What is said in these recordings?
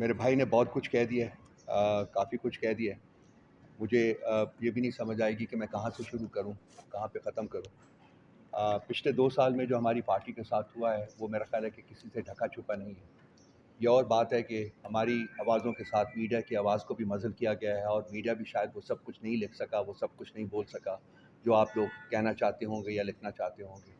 میرے بھائی نے بہت کچھ کہہ دیا ہے، کافی کچھ کہہ دیا ہے. مجھے یہ بھی نہیں سمجھ آئے گی کہ میں کہاں سے شروع کروں، کہاں پہ ختم کروں. پچھلے 2 سال میں جو ہماری پارٹی کے ساتھ ہوا ہے وہ میرا خیال ہے کہ کسی سے ڈھکا چھپا نہیں ہے. یہ اور بات ہے کہ ہماری آوازوں کے ساتھ میڈیا کی آواز کو بھی مزل کیا گیا ہے، اور میڈیا بھی شاید وہ سب کچھ نہیں لکھ سکا، وہ سب کچھ نہیں بول سکا جو آپ لوگ کہنا چاہتے ہوں گے یا لکھنا چاہتے ہوں گے.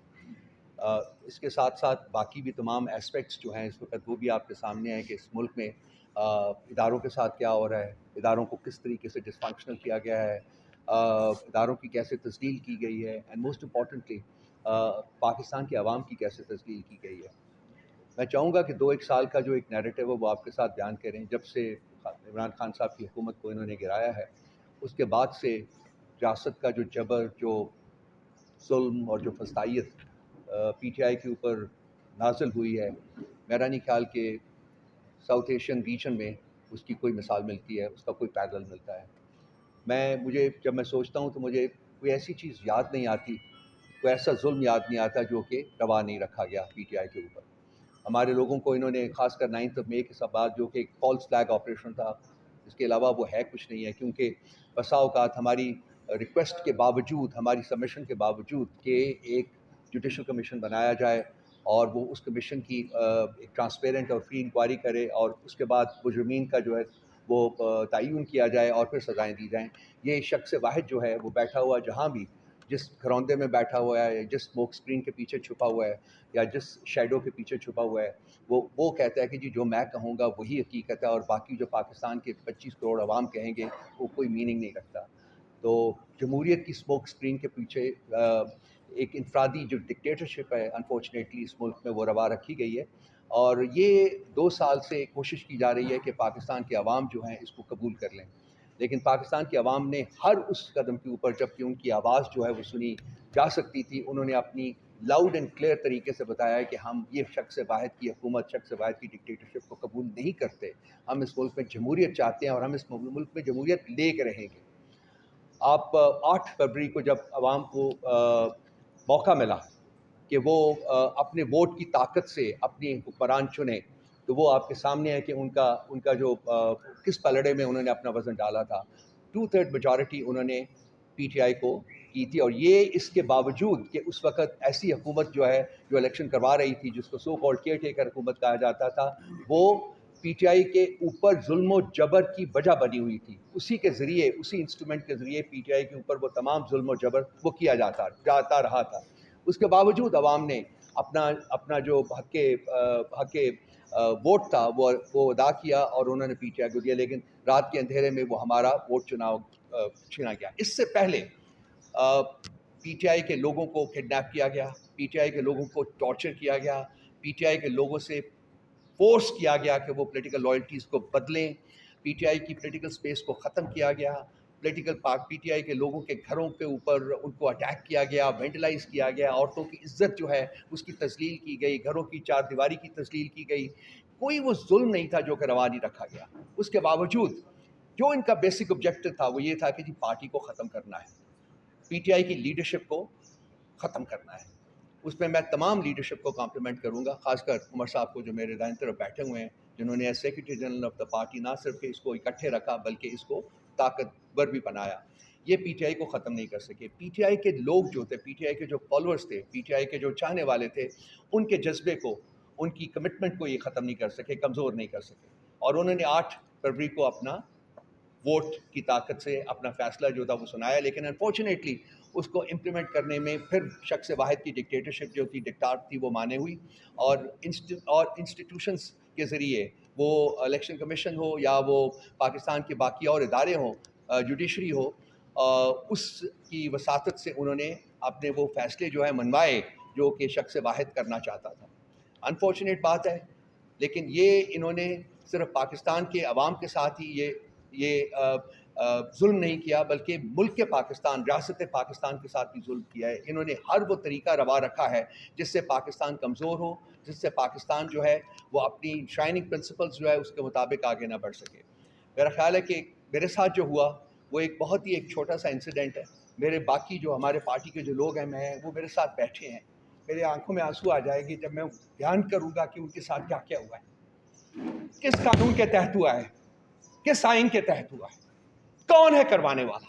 اس کے ساتھ ساتھ باقی بھی تمام اسپیکٹس جو ہیں اس وقت وہ بھی آپ کے سامنے ہیں کہ اس ملک میں اداروں کے ساتھ کیا ہو رہا ہے، اداروں کو کس طریقے سے ڈسفنکشنل کیا گیا ہے، اداروں کی کیسے تذلیل کی گئی ہے، اینڈ موسٹ امپورٹنٹلی پاکستان کی عوام کی کیسے تذلیل کی گئی ہے. میں چاہوں گا کہ 2-1 سال کا جو ایک نیریٹو ہے وہ آپ کے ساتھ بیان کریں. جب سے عمران خان صاحب کی حکومت کو انہوں نے گرایا ہے اس کے بعد سے ریاست کا جو جبر، جو ظلم اور جو فسطائیت پی ٹی آئی کے اوپر نازل ہوئی ہے، میرا نہیں خیال کہ ساؤتھ ایشین ریجن میں اس کی کوئی مثال ملتی ہے، اس کا کوئی پیدل ملتا ہے. مجھے جب میں سوچتا ہوں تو مجھے کوئی ایسی چیز یاد نہیں آتی، کوئی ایسا ظلم یاد نہیں آتا جو کہ روا نہیں رکھا گیا پی ٹی آئی کے اوپر. ہمارے لوگوں کو انہوں نے خاص کر 9 مئی کے بعد جو کہ ایک فالس فلیگ آپریشن تھا، اس کے علاوہ وہ ہے کچھ نہیں ہے. کیونکہ بسا اوقات ہماری ریکویسٹ کے باوجود، ہماری سبمیشن کے باوجود کہ ایک جوڈیشل کمیشن بنایا جائے اور وہ اس کمیشن کی ایک ٹرانسپیرنٹ اور فری انکوائری کرے اور اس کے بعد مجرمین کا جو ہے وہ تعین کیا جائے اور پھر سزائیں دی جائیں. یہ شخص واحد جو ہے وہ بیٹھا ہوا جہاں بھی، جس گھروندے میں بیٹھا ہوا ہے، جس اسموک اسکرین کے پیچھے چھپا ہوا ہے یا جس شیڈو کے پیچھے چھپا ہوا ہے، وہ کہتا ہے کہ جی جو میں کہوں گا وہی حقیقت ہے، اور باقی جو پاکستان کے 25 کروڑ عوام کہیں گے وہ کوئی میننگ نہیں رکھتا. تو جمہوریت کی اسموک اسکرین کے پیچھے ایک انفرادی جو ڈکٹیٹرشپ ہے انفارچونیٹلی اس ملک میں وہ روا رکھی گئی ہے. اور یہ 2 سال سے کوشش کی جا رہی ہے کہ پاکستان کے عوام جو ہیں اس کو قبول کر لیں، لیکن پاکستان کے عوام نے ہر اس قدم کے اوپر جب کہ ان کی آواز جو ہے وہ سنی جا سکتی تھی، انہوں نے اپنی لاؤڈ اینڈ کلیئر طریقے سے بتایا ہے کہ ہم یہ شخص واحد کی حکومت، شخص واحد کی ڈکٹیٹرشپ کو قبول نہیں کرتے. ہم اس ملک میں جمہوریت چاہتے ہیں اور ہم اس ملک میں جمہوریت لے کے رہیں گے. آپ 8 فروری کو جب عوام کو موقع ملا کہ وہ اپنے ووٹ کی طاقت سے اپنی حکمران چنیں، تو وہ آپ کے سامنے ہے کہ ان کا جو کس پلڑے میں انہوں نے اپنا وزن ڈالا تھا. 2/3 میجارٹی انہوں نے پی ٹی آئی کو کی تھی، اور یہ اس کے باوجود کہ اس وقت ایسی حکومت جو ہے جو الیکشن کروا رہی تھی، جس کو سو کالڈ کیئر ٹیکر حکومت کہا جاتا تھا، وہ پی ٹی آئی کے اوپر ظلم و جبر کی وجہ بنی ہوئی تھی. اسی کے ذریعے، اسی انسٹرومنٹ کے ذریعے پی ٹی آئی کے اوپر وہ تمام ظلم و جبر وہ کیا جاتا رہا تھا. اس کے باوجود عوام نے اپنا جو حق ووٹ تھا وہ ادا کیا اور انہوں نے پی ٹی آئی کو دیا. لیکن رات کے اندھیرے میں وہ ہمارا ووٹ چھینا گیا. اس سے پہلے پی ٹی آئی کے لوگوں کو کڈنیپ کیا گیا، پی ٹی آئی کے لوگوں کو ٹارچر کیا گیا، پی ٹی آئی کے لوگوں سے فورس کیا گیا کہ وہ پولیٹیکل لائلٹیز کو بدلیں، پی ٹی آئی کی پولیٹیکل سپیس کو ختم کیا گیا، پی ٹی آئی کے لوگوں کے گھروں کے اوپر ان کو اٹیک کیا گیا، وینڈلائز کیا گیا، عورتوں کی عزت جو ہے اس کی تذلیل کی گئی، گھروں کی چار دیواری کی تذلیل کی گئی. کوئی وہ ظلم نہیں تھا جو کہ روا نہیں رکھا گیا. اس کے باوجود جو ان کا بیسک آبجیکٹو تھا وہ یہ تھا کہ جی پارٹی کو ختم کرنا ہے، پی ٹی آئی کی لیڈرشپ کو ختم کرنا ہے. اس میں میں تمام لیڈرشپ کو کمپلیمنٹ کروں گا، خاص کر عمر صاحب کو جو میرے دائیں طرف بیٹھے ہوئے ہیں، جنہوں نے as secretary general of the party نہ صرف کہ اس کو اکٹھے رکھا بلکہ اس کو طاقتور بھی بنایا. یہ پی ٹی آئی کو ختم نہیں کر سکے. پی ٹی آئی کے لوگ جو تھے، پی ٹی آئی کے جو فالوورز تھے، پی ٹی آئی کے جو چاہنے والے تھے، ان کے جذبے کو، ان کی کمٹمنٹ کو یہ ختم نہیں کر سکے، کمزور نہیں کر سکے. اور انہوں نے 8 فروری کو اپنا ووٹ کی طاقت سے اپنا فیصلہ جو تھا وہ سنایا. لیکن انفارچونیٹلی اس کو امپلیمنٹ کرنے میں پھر شخص واحد کی ڈکٹیٹرشپ جو تھی، ڈکٹاٹ تھی، وہ مانے ہوئی. اور انسٹیٹیوشنز کے ذریعے، وہ الیکشن کمیشن ہو یا وہ پاکستان کے باقی اور ادارے ہوں، جوڈیشری ہو، اس کی وساطت سے انہوں نے اپنے وہ فیصلے جو ہے منوائے جو کہ شخص واحد کرنا چاہتا تھا. انفارچونیٹ بات ہے، لیکن یہ انہوں نے صرف پاکستان کے عوام کے ساتھ ہی یہ ظلم نہیں کیا، بلکہ ملک پاکستان، ریاست پاکستان کے ساتھ بھی ظلم کیا ہے. انہوں نے ہر وہ طریقہ روا رکھا ہے جس سے پاکستان کمزور ہو، جس سے پاکستان جو ہے وہ اپنی شائننگ پرنسپلز جو ہے اس کے مطابق آگے نہ بڑھ سکے. میرا خیال ہے کہ میرے ساتھ جو ہوا وہ ایک بہت ہی ایک چھوٹا سا انسیڈنٹ ہے. میرے باقی جو ہمارے پارٹی کے جو لوگ ہیں وہ میرے ساتھ بیٹھے ہیں. میرے آنکھوں میں آنسو آ جائے گی جب میں بیان کروں گا کہ ان کے ساتھ کیا کیا ہوا ہے. کس قانون کے تحت ہوا ہے؟ کس آئین کے تحت ہوا ہے؟ کون ہے کروانے والا؟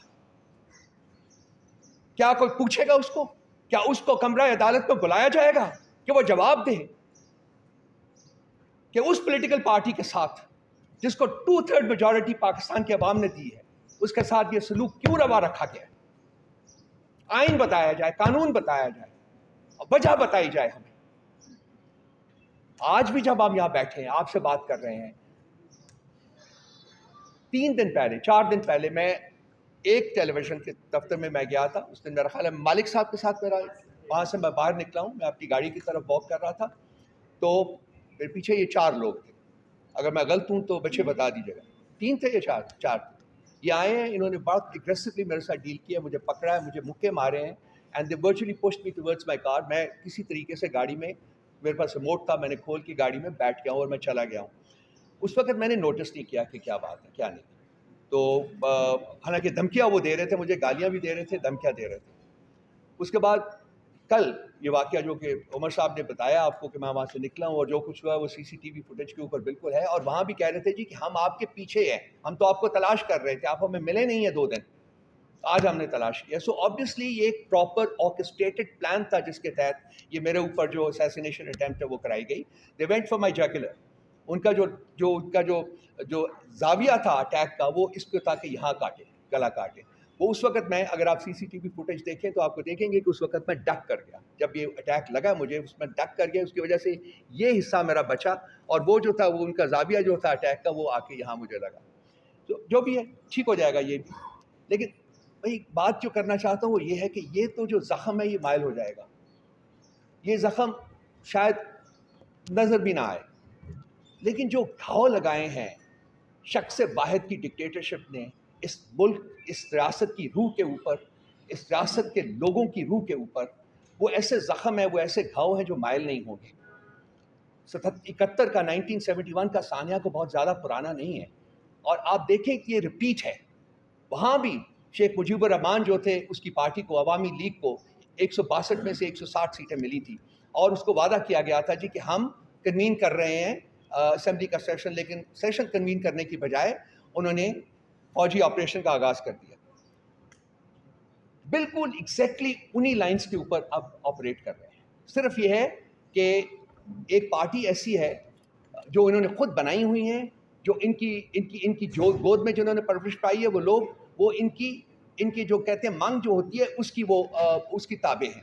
کیا کوئی پوچھے گا اس کو؟ کیا اس کو کمرہ عدالت میں بلایا جائے گا کہ وہ جواب دے کہ اس پولیٹیکل پارٹی کے ساتھ جس کو 2/3 میجورٹی پاکستان کے عوام نے دی ہے, اس کے ساتھ یہ سلوک کیوں روا رکھا گیا ہے؟ آئین بتایا جائے, قانون بتایا جائے, وجہ بتائی جائے ہمیں. آج بھی جب ہم یہاں بیٹھے ہیں آپ سے بات کر رہے ہیں, 4 دن پہلے میں ایک ٹیلی ویژن کے دفتر میں گیا تھا. اس دن میرا خیال ہے مالک صاحب کے ساتھ میرا, وہاں سے میں باہر نکلا ہوں, میں اپنی گاڑی کی طرف واک کر رہا تھا, تو میرے پیچھے یہ 4 لوگ تھے. اگر میں غلط ہوں تو بچے بتا دیجیے گا. 3 تھے یا 4 تھے. یہ آئے ہیں, انہوں نے بہت اگریسولی میرے ساتھ ڈیل کیا, مجھے پکڑا ہے, مجھے مکے مارے ہیں, and they virtually pushed me towards my car. میں کسی طریقے سے گاڑی میں, میرے پاس ریموٹ تھا, میں نے کھول کے گاڑی میں بیٹھ گیا ہوں اور میں چلا گیا ہوں. اس وقت میں نے نوٹس نہیں کیا کہ کیا بات ہے کیا نہیں. تو حالانکہ دھمکیاں وہ دے رہے تھے, مجھے گالیاں بھی دے رہے تھے, دھمکیاں دے رہے تھے. اس کے بعد کل یہ واقعہ جو کہ عمر صاحب نے بتایا آپ کو کہ میں وہاں سے نکلا ہوں, اور جو کچھ ہوا ہے وہ CCTV فوٹیج کے اوپر بالکل ہے. اور وہاں بھی کہہ رہے تھے جی کہ ہم آپ کے پیچھے ہیں, ہم تو آپ کو تلاش کر رہے تھے, آپ ہمیں ملے نہیں ہیں 2 دن, آج ہم نے تلاش کیا. سو آبویسلی یہ ایک پراپر آرکسٹریٹڈ پلان تھا جس کے تحت یہ میرے اوپر جو اسیسینیشن اٹیمپٹ ہے وہ کرائی گئی. They went for my جاکولر. ان کا جو زاویہ تھا اٹیک کا وہ اس پہ تھا کہ یہاں کاٹے, گلا کاٹے. وہ اس وقت میں, اگر آپ CCTV فوٹیج دیکھیں تو آپ کو دیکھیں گے کہ اس وقت میں ڈک کر گیا. جب یہ اٹیک لگا مجھے, اس میں ڈک کر گیا, اس کی وجہ سے یہ حصہ میرا بچا, اور وہ جو تھا وہ ان کا زاویہ جو تھا اٹیک کا وہ آ کے یہاں مجھے لگا. تو جو بھی ہے ٹھیک ہو جائے گا یہ بھی. لیکن بھائی بات جو کرنا چاہتا ہوں وہ یہ ہے کہ یہ تو جو زخم ہے یہ مائل ہو جائے گا. یہ زخم شاید نظر بھی نہ آئے, لیکن جو گھاؤ لگائے ہیں شخص واحد کی ڈکٹیٹرشپ نے اس ملک, اس ریاست کی روح کے اوپر, اس ریاست کے لوگوں کی روح کے اوپر, وہ ایسے زخم ہیں, وہ ایسے گھاؤ ہیں جو مائل نہیں ہوں گے. 71 کا 1971 کا سانحہ کو بہت زیادہ پرانا نہیں ہے, اور آپ دیکھیں کہ یہ ریپیٹ ہے. وہاں بھی شیخ مجیب الرحمان جو تھے, اس کی پارٹی کو, عوامی لیگ کو 162 میں سے 160 سیٹیں ملی تھی, اور اس کو وعدہ کیا گیا تھا جی کہ ہم کنوین کر رہے ہیں اسمبلی کا سیشن, لیکن سیشن کنوین کرنے کی بجائے انہوں نے فوجی آپریشن کا آغاز کر دیا. بالکل ایگزیکٹلی انہی لائنز کے اوپر اب آپریٹ کر رہے ہیں. صرف یہ ہے کہ ایک پارٹی ایسی ہے جو انہوں نے خود بنائی ہوئی ہیں, جو ان کی جو گود میں جنہوں نے پرورش پائی ہے, وہ لوگ, وہ ان کی جو کہتے ہیں مانگ جو ہوتی ہے اس کی تابع ہیں,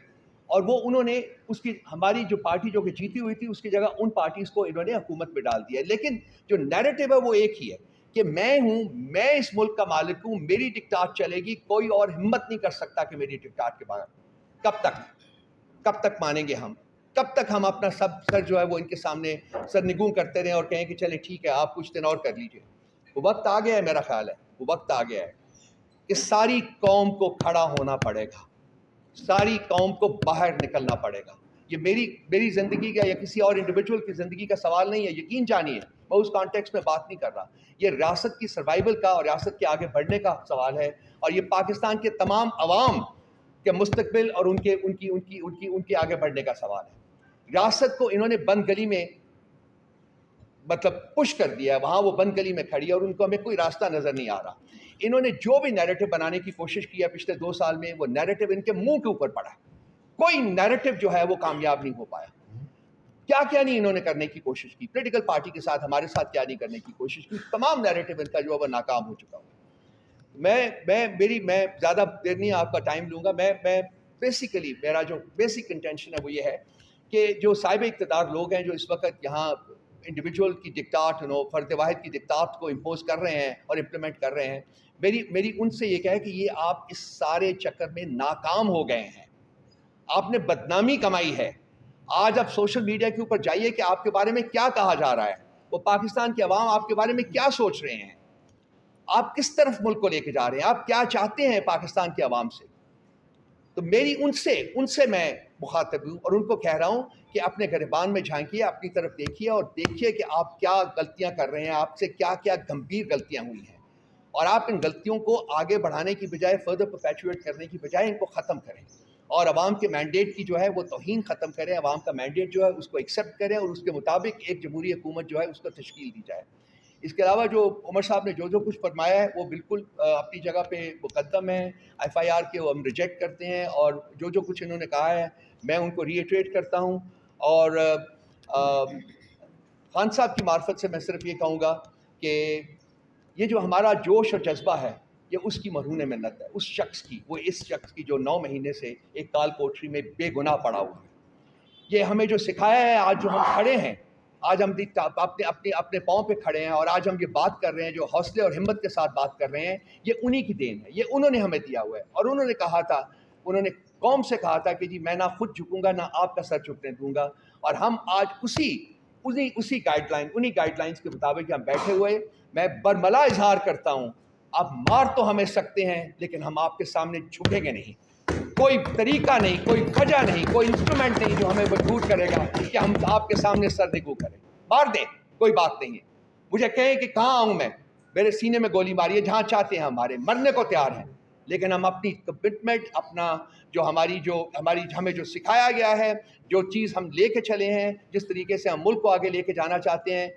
اور وہ انہوں نے اس کی, ہماری جو پارٹی جو کہ جیتی ہوئی تھی اس کی جگہ ان پارٹیز کو انہوں نے حکومت میں ڈال دیا ہے. لیکن جو نیریٹو ہے وہ ایک ہی ہے کہ میں ہوں, میں اس ملک کا مالک ہوں, میری ڈکٹاٹ چلے گی, کوئی اور ہمت نہیں کر سکتا کہ میری ڈکٹاٹ کے بعد. کب تک مانیں گے ہم؟ کب تک ہم اپنا سر جو ہے وہ ان کے سامنے سرنگوں کرتے رہیں اور کہیں کہ چلے ٹھیک ہے آپ کچھ دن اور کر لیجئے؟ وہ وقت آ گیا ہے, میرا خیال ہے وہ وقت آ گیا ہے کہ ساری قوم کو کھڑا ہونا پڑے گا, ساری قوم کو باہر نکلنا پڑے گا. یہ میری زندگی کا یا کسی اور انڈیویجول کی زندگی کا سوال نہیں ہے, یقین جانیے میں اس کانٹیکسٹ میں بات نہیں کر رہا. یہ ریاست کی سروائیول کا اور ریاست کے آگے بڑھنے کا سوال ہے, اور یہ پاکستان کے تمام عوام کے مستقبل اور ان کے آگے بڑھنے کا سوال ہے. ریاست کو انہوں نے بند گلی میں مطلب پش کر دیا ہے, وہاں وہ بند گلی میں کھڑی ہے اور ان کو ہمیں کوئی راستہ نظر نہیں آ رہا. انہوں نے جو بھی نیریٹو بنانے کی کوشش کی ہے پچھلے 2 سال میں, وہ نیریٹو ان کے منہ کے اوپر پڑا ہے. کوئی نیریٹو جو ہے وہ کامیاب نہیں ہو پایا. کیا نہیں انہوں نے کرنے کی کوشش کی, پولیٹیکل پارٹی کے ساتھ, ہمارے ساتھ کیا نہیں کرنے کی کوشش کی, تمام نیریٹو ان کا جو ہے وہ ناکام ہو چکا ہوں. میں زیادہ دیر نہیں آپ کا ٹائم لوں گا. میں بیسیکلی میرا جو بیسک انٹینشن ہے وہ یہ ہے کہ جو صاحب اقتدار لوگ ہیں جو اس وقت یہاں انڈیویجول کی ڈکٹاٹ, فرد واحد کی ڈکٹاٹ کو امپوز کر رہے ہیں اور امپلیمنٹ کر رہے ہیں, میری ان سے یہ کہے کہ یہ آپ اس سارے چکر میں ناکام ہو گئے ہیں, آپ نے بدنامی کمائی ہے. آج آپ سوشل میڈیا کے اوپر جائیے کہ آپ کے بارے میں کیا کہا جا رہا ہے, وہ پاکستان کے عوام آپ کے بارے میں کیا سوچ رہے ہیں, آپ کس طرف ملک کو لے کے جا رہے ہیں, آپ کیا چاہتے ہیں پاکستان کے عوام سے. تو میری ان سے میں مخاطب ہوں اور ان کو کہہ رہا ہوں کہ اپنے گریبان میں جھانکیے, اپنی طرف دیکھیے اور دیکھیے کہ آپ کیا غلطیاں کر رہے ہیں, آپ سے کیا گمبھیر غلطیاں ہوئی ہیں, اور آپ ان غلطیوں کو آگے بڑھانے کی بجائے, فردر پرپیچویٹ کرنے کی بجائے ان کو ختم کریں. اور عوام کے مینڈیٹ کی جو ہے وہ توہین ختم کریں, عوام کا مینڈیٹ جو ہے اس کو ایکسیپٹ کریں اور اس کے مطابق ایک جمہوری حکومت جو ہے اس کو تشکیل دی جائے. اس کے علاوہ جو عمر صاحب نے جو کچھ فرمایا ہے وہ بالکل اپنی جگہ پہ مقدم ہے. FIR کے وہ ہم ریجیکٹ کرتے ہیں, اور جو کچھ انہوں نے کہا ہے میں ان کو ری ایٹریٹ کرتا ہوں. اور خان صاحب کی معرفت سے میں صرف یہ کہوں گا کہ یہ جو ہمارا جوش اور جذبہ ہے یہ اس کی مرہون منت ہے, اس شخص کی, وہ اس شخص کی جو 9 مہینے سے ایک کال کوٹری میں بے گناہ پڑا ہوا ہے. یہ ہمیں جو سکھایا ہے, آج جو ہم کھڑے ہیں, آج ہم اپنے پاؤں پہ کھڑے ہیں اور آج ہم یہ بات کر رہے ہیں, جو حوصلے اور ہمت کے ساتھ بات کر رہے ہیں, یہ انہی کی دین ہے, یہ انہوں نے ہمیں دیا ہوا ہے. اور انہوں نے کہا تھا, انہوں نے قوم سے کہا تھا کہ جی میں نہ خود جھکوں گا نہ آپ کا سر جھکنے دوں گا. اور ہم آج اسی گائیڈ لائنز کے مطابق ہم بیٹھے ہوئے. میں برملا اظہار کرتا ہوں, آپ مار تو ہمیں سکتے ہیں لیکن ہم آپ کے سامنے جھکیں گے نہیں. کوئی طریقہ نہیں, کوئی وجہ نہیں, کوئی انسٹرومنٹ نہیں جو ہمیں مجبور کرے گا کہ ہم آپ کے سامنے سر نگو کریں. مار دیں, کوئی بات نہیں ہے. مجھے کہیں کہ کہاں آؤں میں, میرے سینے میں گولی ماری ہے, جہاں چاہتے ہیں ہمارے, مرنے کو تیار ہیں. لیکن ہم اپنی کمٹمنٹ, اپنا ہمیں جو سکھایا گیا ہے, جو چیز ہم لے کے چلے ہیں, جس طریقے سے ہم ملک کو آگے لے کے جانا چاہتے ہیں,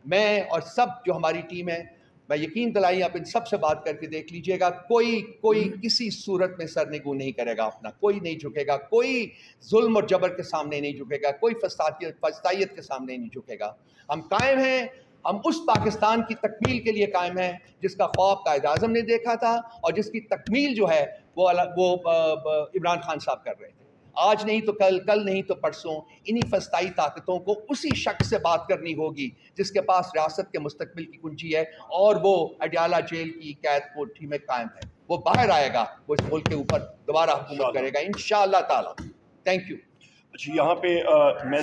میں اور سب جو ہماری ٹیم ہے, میں یقین دلائی آپ ان سب سے بات کر کے دیکھ لیجئے گا, کوئی کسی صورت میں سر نگو نہیں کرے گا اپنا, کوئی نہیں جھکے گا, کوئی ظلم اور جبر کے سامنے نہیں جھکے گا, کوئی فسطائیت کے سامنے نہیں جھکے گا. ہم قائم ہیں, ہم اس پاکستان کی تکمیل کے لیے قائم ہیں جس کا خواب قائد اعظم نے دیکھا تھا, اور جس کی تکمیل جو ہے وہ عمران خان صاحب کر رہے تھے. آج نہیں تو کل نہیں تو پرسوں انہی فسطائی طاقتوں کو اسی شخص سے بات کرنی ہوگی جس کے پاس ریاست کے مستقبل کی کنجی ہے, اور وہ اڈیالہ جیل کی قید کوٹھی میں قائم ہے. وہ باہر آئے گا, وہ اس ملک کے اوپر دوبارہ حکومت کرے گا انشاءاللہ تعالی. Thank you. اچھا, یہاں پہ میں